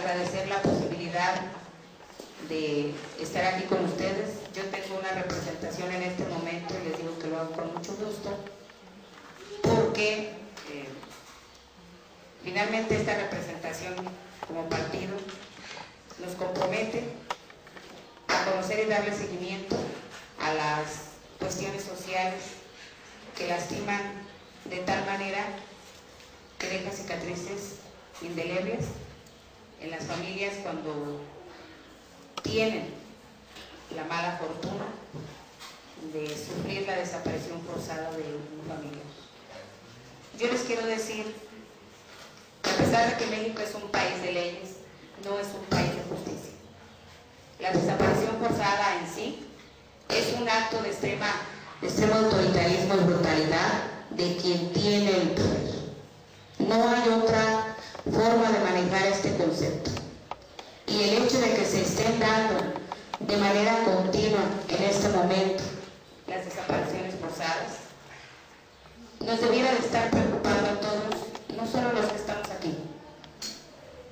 agradecer la posibilidad de estar aquí con ustedes. Yo tengo una representación en este momento y les digo que lo hago con mucho gusto, porque finalmente esta representación como partido nos compromete a conocer y darle seguimiento a las cuestiones sociales que lastiman de tal manera que deja cicatrices indelebles en las familias cuando tienen la mala fortuna de sufrir la desaparición forzada de un familiar. Yo les quiero decir que a pesar de que México es un país de leyes, no es un país de justicia. La desaparición forzada en sí es un acto de extremo autoritarismo y brutalidad de quien tiene el poder. No hay otra forma de manejar este concepto. Y el hecho de que se estén dando de manera continua en este momento las desapariciones forzadas nos debiera de estar preocupando a todos, no solo los que estamos aquí,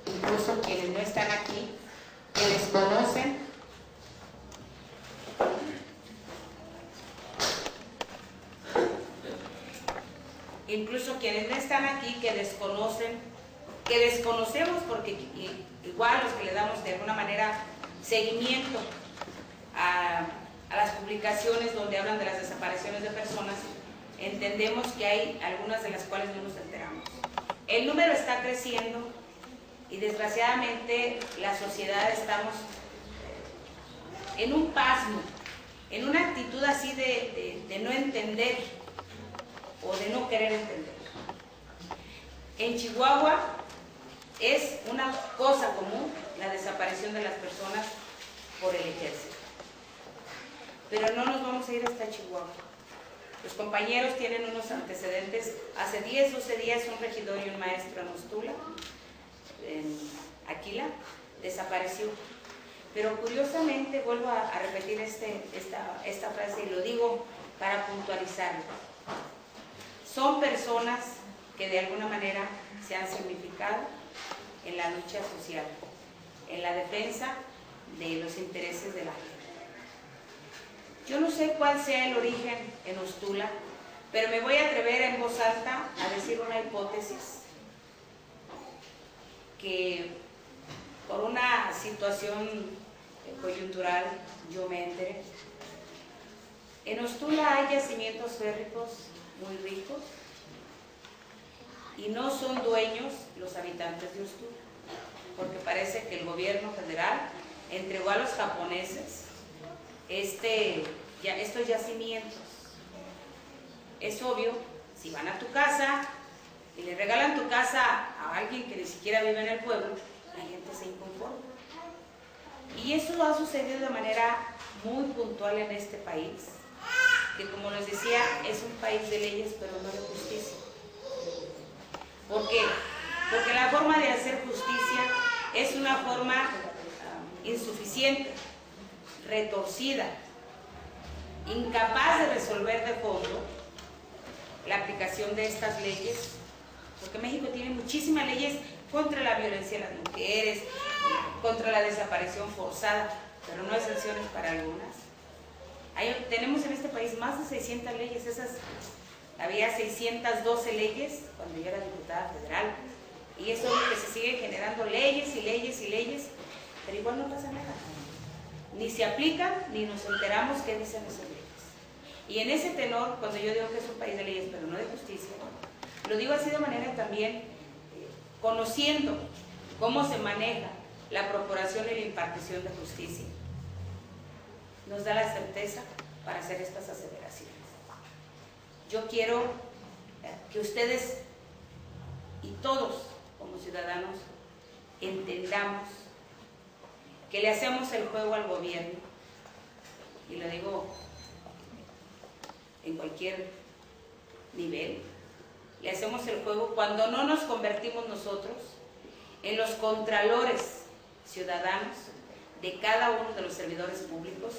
incluso quienes no están aquí, que desconocen que desconocemos, porque igual los que le damos de alguna manera seguimiento a las publicaciones donde hablan de las desapariciones de personas, entendemos que hay algunas de las cuales no nos enteramos. El número está creciendo y desgraciadamente la sociedad estamos en un pasmo, en una actitud así de no entender o de no querer entender. En Chihuahua es una cosa común la desaparición de las personas por el ejército. Pero no nos vamos a ir hasta Chihuahua. Los compañeros tienen unos antecedentes. Hace 10, 12 días un regidor y un maestro en Ostula, en Aquila, desapareció. Pero curiosamente, vuelvo a repetir esta frase y lo digo para puntualizarlo. Son personas que de alguna manera se han significado en la lucha social, en la defensa de los intereses de la gente. Yo no sé cuál sea el origen en Ostula, pero me voy a atrever en voz alta a decir una hipótesis que por una situación coyuntural yo me enteré. En Ostula hay yacimientos férricos muy ricos y no son dueños los habitantes de Ostula, porque parece que el gobierno federal entregó a los japoneses estos yacimientos. Es obvio, si van a tu casa y le regalan tu casa a alguien que ni siquiera vive en el pueblo, la gente se inconforma. Y eso ha sucedido de manera muy puntual en este país, que como les decía, es un país de leyes pero no de justicia. ¿Por qué? Porque la forma de hacer justicia es una forma insuficiente, retorcida, incapaz de resolver de fondo la aplicación de estas leyes, porque México tiene muchísimas leyes contra la violencia de las mujeres, contra la desaparición forzada, pero no hay sanciones para algunas. Tenemos en este país más de 600 leyes, había 612 leyes cuando yo era diputada federal, y eso es que se siguen generando leyes y leyes y leyes, pero igual no pasa nada. Ni se aplican, ni nos enteramos qué dicen esas leyes. Y en ese tenor, cuando yo digo que es un país de leyes, pero no de justicia, lo digo así de manera también conociendo cómo se maneja la procuración y la impartición de justicia, nos da la certeza para hacer estas aseveraciones. Yo quiero que ustedes y todos como ciudadanos entendamos que le hacemos el juego al gobierno, y lo digo en cualquier nivel, le hacemos el juego cuando no nos convertimos nosotros en los contralores ciudadanos de cada uno de los servidores públicos,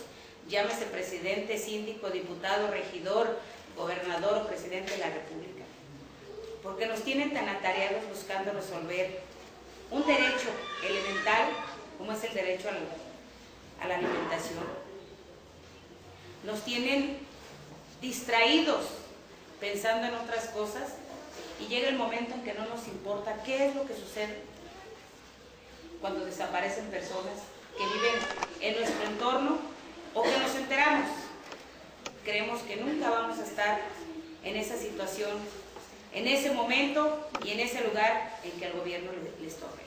llámese presidente, síndico, diputado, regidor, gobernador o presidente de la República, porque nos tienen tan atareados buscando resolver un derecho elemental es el derecho a la alimentación. Nos tienen distraídos pensando en otras cosas y llega el momento en que no nos importa qué es lo que sucede cuando desaparecen personas que viven en nuestro entorno o que nos enteramos. Creemos que nunca vamos a estar en esa situación, en ese momento y en ese lugar en que al gobierno les toque.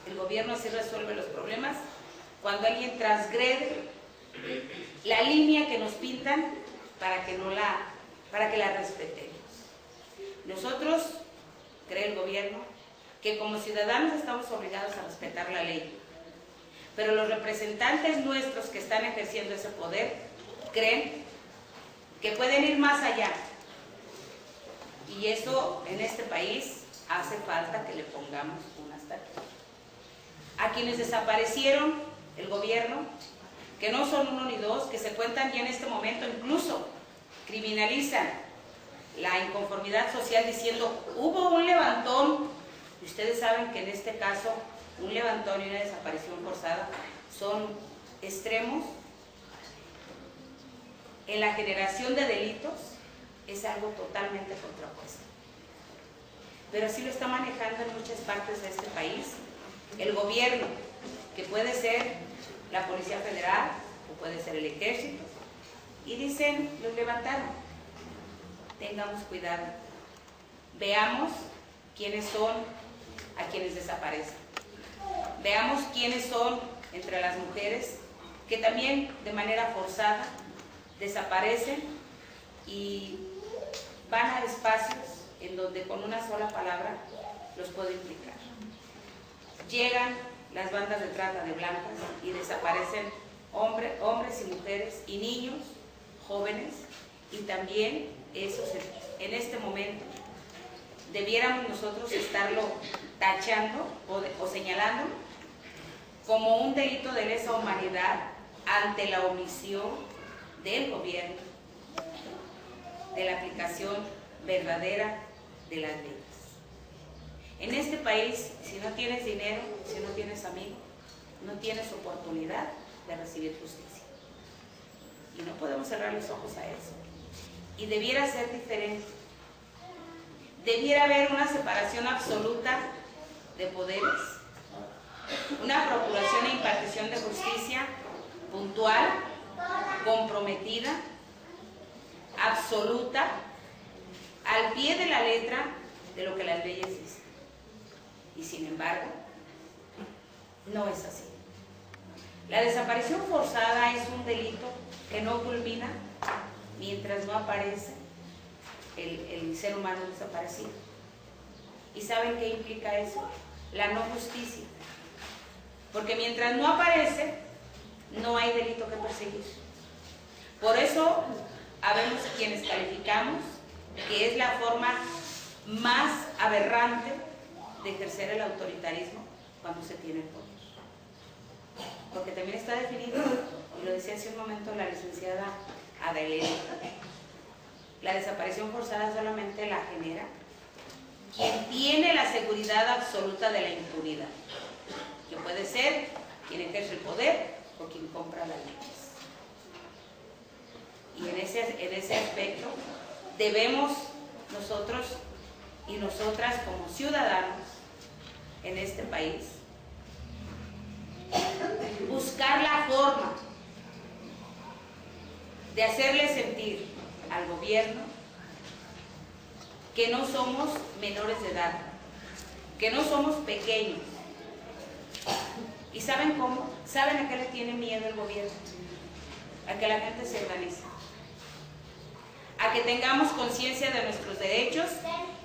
El gobierno sí resuelve los problemas cuando alguien transgrede la línea que nos pintan para que la respetemos. Nosotros, cree el gobierno, que como ciudadanos estamos obligados a respetar la ley, pero los representantes nuestros que están ejerciendo ese poder creen que pueden ir más allá, y eso en este país hace falta que le pongamos un hasta aquí. A quienes desaparecieron, el gobierno, que no son uno ni dos, que se cuentan ya en este momento, incluso criminalizan la inconformidad social diciendo hubo un levantón. Ustedes saben que en este caso un levantón y una desaparición forzada son extremos. En la generación de delitos es algo totalmente contrapuesto. Pero así lo está manejando en muchas partes de este país el gobierno, que puede ser la Policía Federal o puede ser el Ejército, y dicen, los levantaron. Tengamos cuidado. Veamos quiénes son a quienes desaparecen. Veamos quiénes son entre las mujeres que también de manera forzada desaparecen y van a espacios en donde con una sola palabra los puede implicar. Llegan las bandas de trata de blancas y desaparecen hombres y mujeres y niños, jóvenes, y también esos en este momento debiéramos nosotros estarlo tachando o señalando como un delito de lesa humanidad ante la omisión del gobierno de la aplicación verdadera de las leyes. En este país, si no tienes dinero, si no tienes amigos, no tienes oportunidad de recibir justicia. Y no podemos cerrar los ojos a eso. Y debiera ser diferente. Debiera haber una separación absoluta de poderes, una procuración e impartición de justicia puntual, comprometida, absoluta, al pie de la letra de lo que las leyes dicen. Y sin embargo, no es así. La desaparición forzada es un delito que no culmina mientras no aparece el ser humano desaparecido. ¿Y saben qué implica eso? La no justicia. Porque mientras no aparece, no hay delito que perseguir. Por eso, habemos quienes calificamos que es la forma más aberrante de ejercer el autoritarismo cuando se tiene el poder. Porque también está definido, y lo decía hace un momento la licenciada Adelaide, la desaparición forzada solamente la genera quien tiene la seguridad absoluta de la impunidad, que puede ser quien ejerce el poder o quien compra las leyes. Y en ese aspecto debemos nosotros y nosotras como ciudadanos en este país buscar la forma de hacerle sentir al gobierno que no somos menores de edad, que no somos pequeños. ¿Y saben cómo? ¿Saben a qué le tiene miedo el gobierno? A que la gente se organice, a que tengamos conciencia de nuestros derechos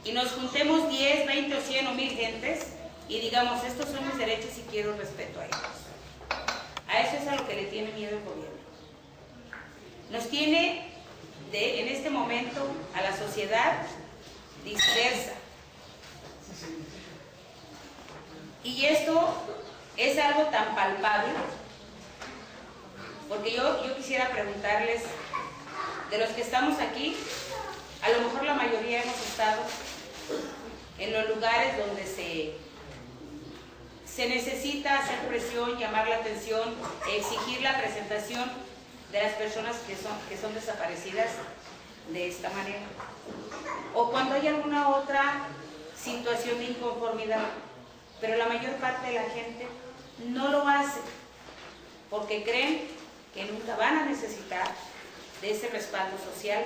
y nos juntemos 10, 20 o 100 o 1000 gentes y digamos, estos son mis derechos y quiero respeto a ellos. A eso es a lo que le tiene miedo el gobierno. Nos tiene en este momento a la sociedad dispersa. Y esto es algo tan palpable, porque yo quisiera preguntarles, de los que estamos aquí, a lo mejor la mayoría hemos estado en los lugares donde se se necesita hacer presión, llamar la atención, exigir la presentación de las personas que son desaparecidas de esta manera. O cuando hay alguna otra situación de inconformidad, pero la mayor parte de la gente no lo hace porque creen que nunca van a necesitar de ese respaldo social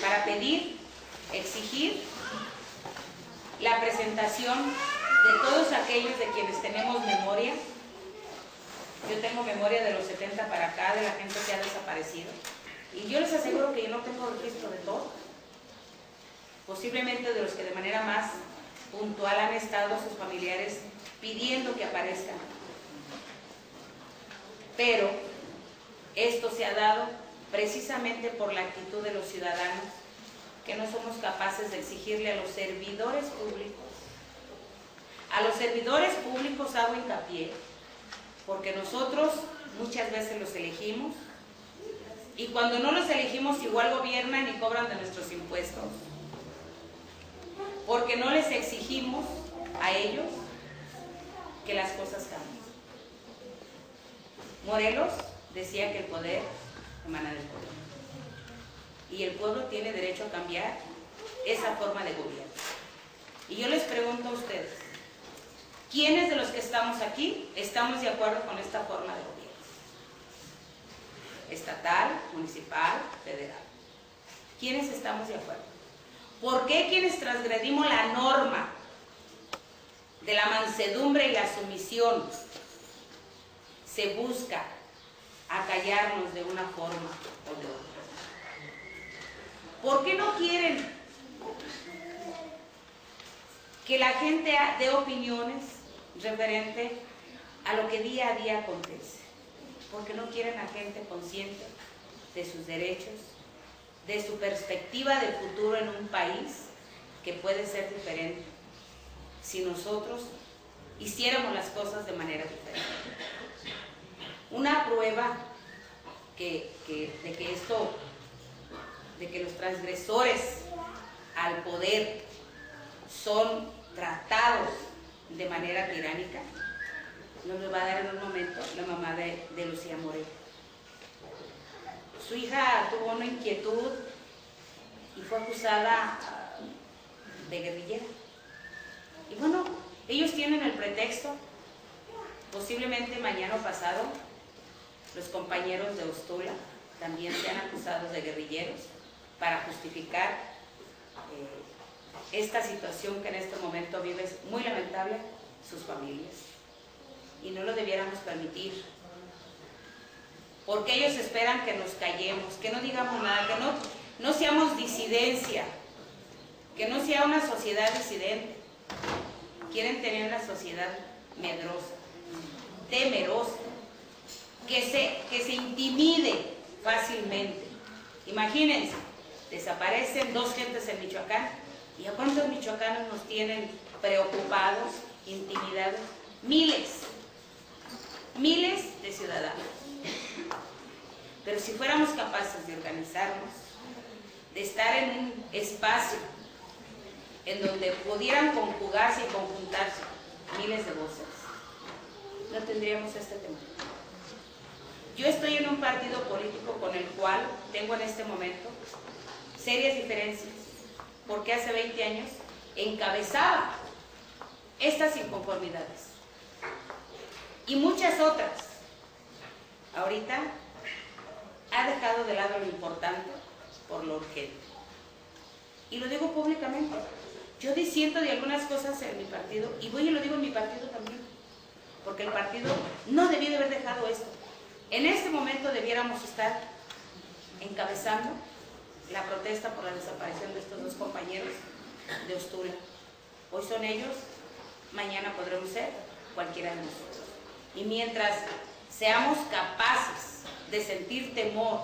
para pedir, exigir la presentación de todos aquellos de quienes tenemos memoria. Yo tengo memoria de los 70 para acá, de la gente que ha desaparecido, y yo les aseguro que yo no tengo registro de todo. Posiblemente de los que de manera más puntual han estado sus familiares pidiendo que aparezcan. Pero esto se ha dado precisamente por la actitud de los ciudadanos, que no somos capaces de exigirle a los servidores públicos. A los servidores públicos hago hincapié, porque nosotros muchas veces los elegimos, y cuando no los elegimos igual gobiernan y cobran de nuestros impuestos, porque no les exigimos a ellos que las cosas cambien. Morelos decía que el poder emana del pueblo, y el pueblo tiene derecho a cambiar esa forma de gobierno. Y yo les pregunto a ustedes, ¿quiénes de los que estamos aquí estamos de acuerdo con esta forma de gobierno? Estatal, municipal, federal. ¿Quiénes estamos de acuerdo? ¿Por qué quienes transgredimos la norma de la mansedumbre y la sumisión se busca acallarnos de una forma o de otra? ¿Por qué no quieren que la gente dé opiniones referente a lo que día a día acontece? Porque no quieren a gente consciente de sus derechos, de su perspectiva de futuro en un país que puede ser diferente si nosotros hiciéramos las cosas de manera diferente. Una prueba de que los transgresores al poder son tratados de manera tiránica, nos lo va a dar en un momento la mamá de Lucía Morel. Su hija tuvo una inquietud y fue acusada de guerrillera. Y bueno, ellos tienen el pretexto, posiblemente mañana o pasado, los compañeros de Ostula también sean acusados de guerrilleros para justificar esta situación que en este momento vive, es muy lamentable, sus familias. Y no lo debiéramos permitir, porque ellos esperan que nos callemos, que no digamos nada, que no seamos disidencia, que no sea una sociedad disidente. Quieren tener una sociedad medrosa, temerosa, que se intimide fácilmente. Imagínense, desaparecen 2 gentes en Michoacán, ¿y a cuántos michoacanos nos tienen preocupados, intimidados? Miles de ciudadanos. Pero si fuéramos capaces de organizarnos, de estar en un espacio en donde pudieran conjugarse y conjuntarse miles de voces, no tendríamos este tema. Yo estoy en un partido político con el cual tengo en este momento serias diferencias, porque hace 20 años encabezaba estas inconformidades y muchas otras. Ahorita ha dejado de lado lo importante por lo urgente. Y lo digo públicamente. Yo disiento de algunas cosas en mi partido, y voy y lo digo en mi partido también, porque el partido no debió de haber dejado esto. En este momento debiéramos estar encabezando la protesta por la desaparición de estos 2 compañeros de Ostula. Hoy son ellos, mañana podremos ser cualquiera de nosotros. Y mientras seamos capaces de sentir temor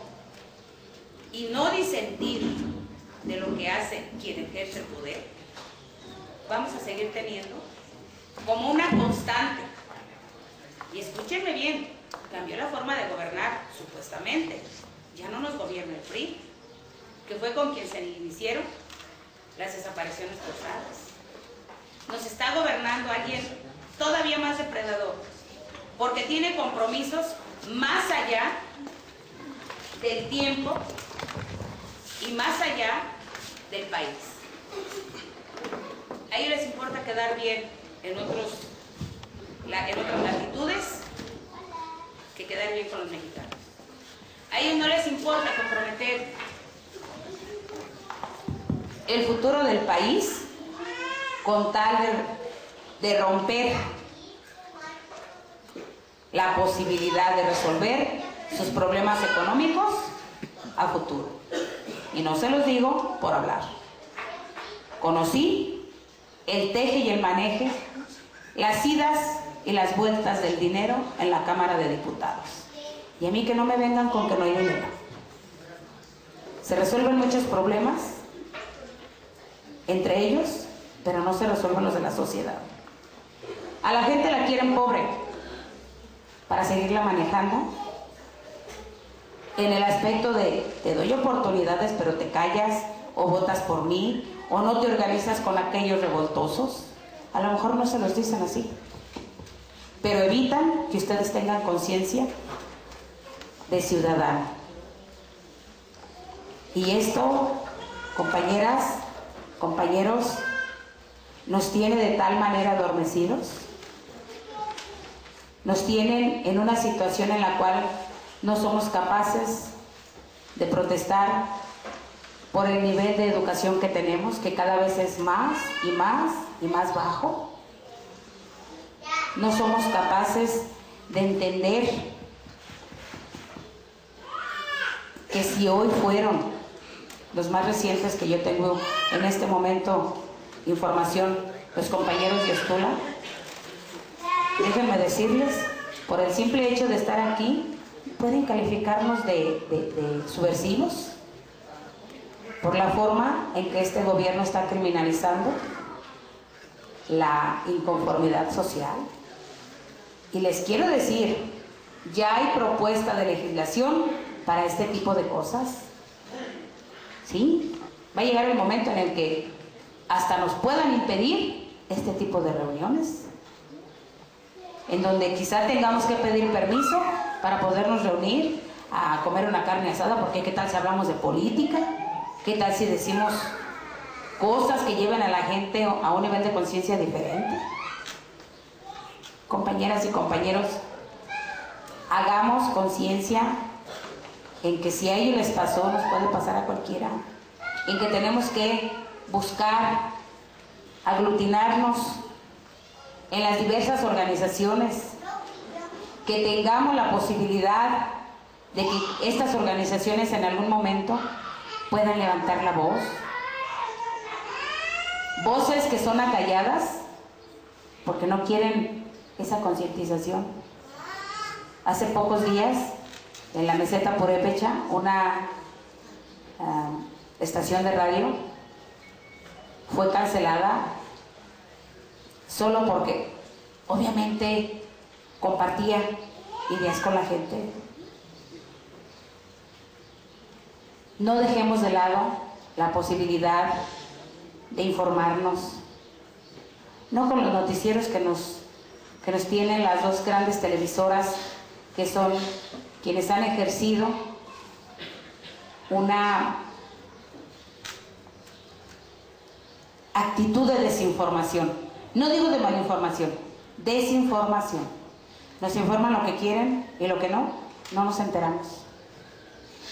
y no disentir de lo que hace quien ejerce el poder, vamos a seguir teniendo como una constante. Y escúchenme bien, cambió la forma de gobernar, supuestamente. Ya no nos gobierna el PRI, que fue con quien se iniciaron las desapariciones forzadas. Nos está gobernando alguien todavía más depredador, porque tiene compromisos más allá del tiempo y más allá del país. A ellos les importa quedar bien en otras latitudes que quedar bien con los mexicanos. A ellos no les importa comprometer el futuro del país con tal de romper la posibilidad de resolver sus problemas económicos a futuro. Y no se los digo por hablar. Conocí el teje y el maneje, las idas y las vueltas del dinero en la Cámara de Diputados. Y a mí que no me vengan con que no hay dinero. Se resuelven muchos problemas entre ellos, pero no se resuelven los de la sociedad. A la gente la quieren pobre para seguirla manejando en el aspecto de te doy oportunidades pero te callas o votas por mí o no te organizas con aquellos revoltosos. A lo mejor no se los dicen así, pero evitan que ustedes tengan conciencia de ciudadano. Y esto, compañeras, compañeros, nos tiene de tal manera adormecidos, nos tienen en una situación en la cual no somos capaces de protestar por el nivel de educación que tenemos, que cada vez es más y más y más bajo. No somos capaces de entender que si hoy fueron los más recientes que yo tengo en este momento información, los compañeros de Ostula, déjenme decirles, por el simple hecho de estar aquí, pueden calificarnos de subversivos por la forma en que este gobierno está criminalizando la inconformidad social. Y les quiero decir, ya hay propuesta de legislación para este tipo de cosas. ¿Sí? Va a llegar el momento en el que hasta nos puedan impedir este tipo de reuniones, en donde quizá tengamos que pedir permiso para podernos reunir a comer una carne asada, porque qué tal si hablamos de política, qué tal si decimos cosas que lleven a la gente a un nivel de conciencia diferente. Compañeras y compañeros, hagamos conciencia en que si a ellos les pasó, nos puede pasar a cualquiera, en que tenemos que buscar aglutinarnos en las diversas organizaciones, que tengamos la posibilidad de que estas organizaciones en algún momento puedan levantar la voz, voces que son acalladas porque no quieren esa concientización. Hace pocos días en la meseta Purépecha, una estación de radio fue cancelada solo porque obviamente compartía ideas con la gente. No dejemos de lado la posibilidad de informarnos, no con los noticieros que nos tienen las dos grandes televisoras, que son quienes han ejercido una actitud de desinformación. No digo de malinformación, desinformación. Nos informan lo que quieren y lo que no nos enteramos.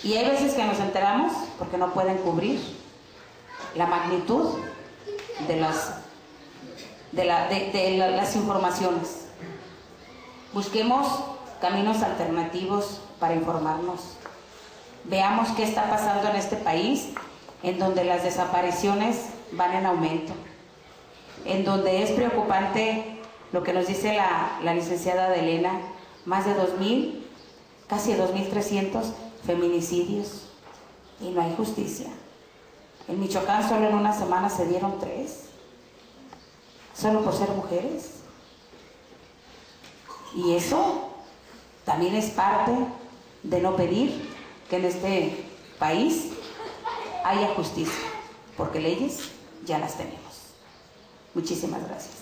Y hay veces que nos enteramos porque no pueden cubrir la magnitud de las informaciones. Busquemos caminos alternativos para informarnos. Veamos qué está pasando en este país, en donde las desapariciones van en aumento, en donde es preocupante lo que nos dice la licenciada Adelena, más de 2,000, casi 2,300 feminicidios, y no hay justicia. En Michoacán solo en una semana se dieron 3, solo por ser mujeres. Y eso también es parte de no pedir que en este país haya justicia, porque leyes ya las tenemos. Muchísimas gracias.